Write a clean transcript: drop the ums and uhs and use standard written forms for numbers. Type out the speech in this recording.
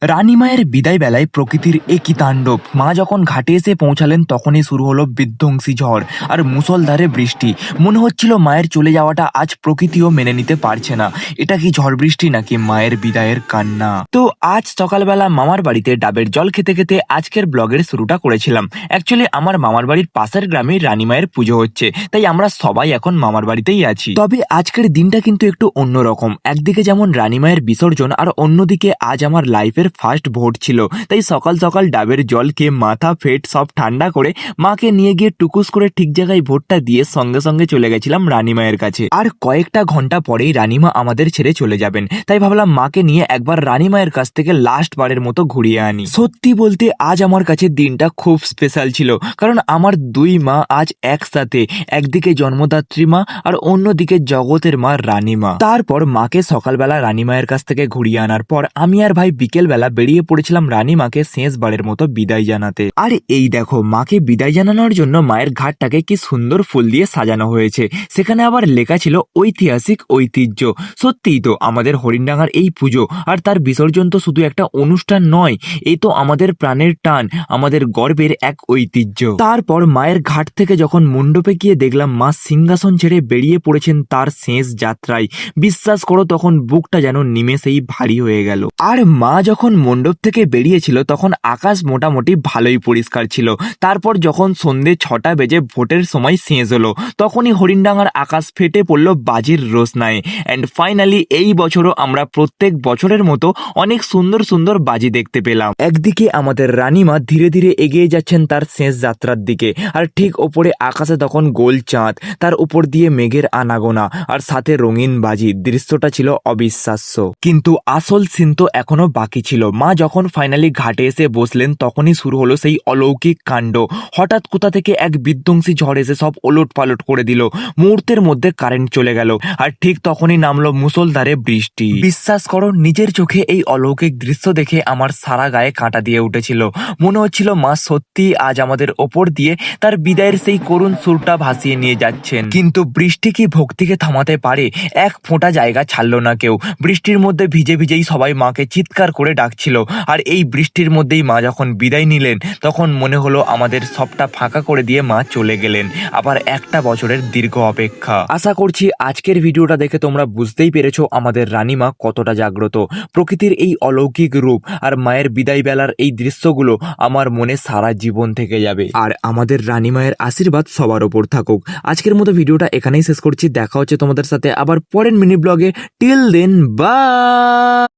রানীমায়ের বিদায় বেলায় প্রকৃতির একই তাণ্ডব। মা যখন ঘাটে এসে পৌঁছালেন তখনই শুরু হলো বিধ্বংসী ঝড় আর মুষলধারে বৃষ্টি। মনে হচ্ছিল মায়ের চলে যাওয়াটা আজ প্রকৃতিও মেনে নিতে পারছে না। এটা কি ঝড় বৃষ্টি নাকি মায়ের বিদায়ের কান্না? তো আজ সকালবেলা মামার বাড়িতে ডাবের জল খেতে খেতে আজকের ব্লগের শুরুটা করেছিলাম। অ্যাকচুয়ালি আমার মামার বাড়ির পাশের গ্রামে রানীমায়ের পুজো হচ্ছে, তাই আমরা সবাই এখন মামার বাড়িতেই আছি। তবে আজকের দিনটা কিন্তু একটু অন্যরকম। একদিকে যেমন রানীমায়ের বিসর্জন, আর অন্যদিকে আজ আমার লাইফের ফার্স্ট ভোট ছিল। তাই সকাল সকাল ডাবের জল খেয়ে মাথা ফেট সব ঠান্ডা করে মাকে নিয়ে গিয়ে টুকুস করে ঠিক জায়গায় ভোটটা দিয়ে সঙ্গে সঙ্গে চলে গেছিলাম রানীমায়ের কাছে। আর কয়েকটা ঘন্টা পরেই রানীমা আমাদের ছেড়ে চলে যাবেন, তাই ভাবলাম মাকে নিয়ে একবার রানীমায়ের কাছ থেকে লাস্ট বারের মতো ঘুরিয়ে আনি। সত্যি বলতে আজ আমার কাছে দিনটা খুব স্পেশাল ছিল, কারণ আমার দুই মা আজ একসাথে, একদিকে জন্মদাত্রী মা আর অন্যদিকে জগতের মা রানীমা। তারপর মাকে সকালবেলা রানীমায়ের কাছ থেকে ঘুরিয়ে আনার পর আমি আর ভাই বিকেলবেলা বেরিয়ে পড়েছিলাম রানীমাকে শেষবারের মতো বিদায় জানাতে। আর এই দেখো, মাকে বিদায় জানানোর জন্য মায়ের ঘাটটাকে কি সুন্দর ফুল দিয়ে সাজানো হয়েছে। সেখানে আবার লেখা ছিল ঐতিহাসিক ঐতিহ্য। সত্যিই তো, আমাদের হরিণডাঙ্গার এই পুজো আর তার বিসর্জন তো শুধু একটা অনুষ্ঠান নয়, এই তো আমাদের প্রাণের টান, আমাদের গর্বের এক ঐতিহ্য। তারপর মায়ের ঘাট থেকে যখন মণ্ডপে গিয়ে দেখলাম মা সিংহাসন ছেড়ে বেরিয়ে পড়েছেন তার শেষ যাত্রায়, বিশ্বাস করো তখন বুকটা যেন নিমেষেই ভারী হয়ে গেল। আর মা যখন মণ্ডপ থেকে বেরিয়েছিল তখন আকাশ মোটামুটি ভালোই পরিষ্কার ছিল। তারপর যখন সন্ধে 6টা বেজে ভোটের সময় শেষ হলো, তখনই হরিণডাঙ্গার আকাশ ফেটে পড়লো বাজির রোশনায়। অ্যান্ড ফাইনালি এই বছরও আমরা প্রত্যেক বছরের মতো অনেক সুন্দর সুন্দর বাজি দেখতে পেলাম। একদিকে আমাদের রানীমা ধীরে ধীরে এগিয়ে যাচ্ছেন তার শেষ যাত্রার দিকে, আর ঠিক ওপরে আকাশে তখন গোল চাঁদ, তার উপর দিয়ে মেঘের আনাগোনা আর সাথে রঙিন বাজি। দৃশ্যটা ছিল অবিশ্বাস্য, কিন্তু আসল সিন তো এখনো বাকি ছিল। মা যখন ফাইনালি ঘাটে এসে বসলেন তখনই শুরু হলো সেই অলৌকিক কাণ্ড। হঠাৎ কোথা থেকে এক বিধ্বংসী ঝড় এসে সব ওলট পালট করে দিল। মুহূর্তের মধ্যে কারেন্ট চলে গেল, আর ঠিক তখনই নামলো মুষলধারে বৃষ্টি। বিশ্বাস করো, নিজের চোখে এই অলৌকিক দৃশ্য দেখে আমার সারা গায়ে কাঁটা দিয়ে উঠেছিল। মনে হচ্ছিল মা সত্যি আজ আমাদের ওপর দিয়ে তার বিদায়ের সেই করুণ সুরটা ভাসিয়ে নিয়ে যাচ্ছেন। কিন্তু বৃষ্টি কি ভক্তিকে থামাতে পারে? এক ফোঁটা জায়গা ছাড়লো না কেউ। বৃষ্টির মধ্যে ভিজে ভিজেই সবাই মাকে চিৎকার করে ডাকছিল। আর এই বৃষ্টির মধ্যেই মা যখন বিদায় নিলেন তখন মনে হলো আমাদের সবটা ফাঁকা করে দিয়ে মা চলে গেলেন। আবার একটা বছরের দীর্ঘ অপেক্ষা। আশা করছি আজকের ভিডিওটা দেখে তোমরা বুঝতেই পেরেছো আমাদের রানীমা কতটা জাগ্রত। প্রকৃতির এই অলৌকিক রূপ আর মায়ের বিদায় বেলার এই দৃশ্যগুলো আমার মনে সারা জীবন থেকে যাবে। আর আমাদের রানীমায়ের আশীর্বাদ সবার ওপর থাকুক। আজকের মতো ভিডিওটা এখানেই শেষ করছি। দেখা হচ্ছে তোমাদের সাথে আবার পরের মিনি ব্লগে। Till then, by.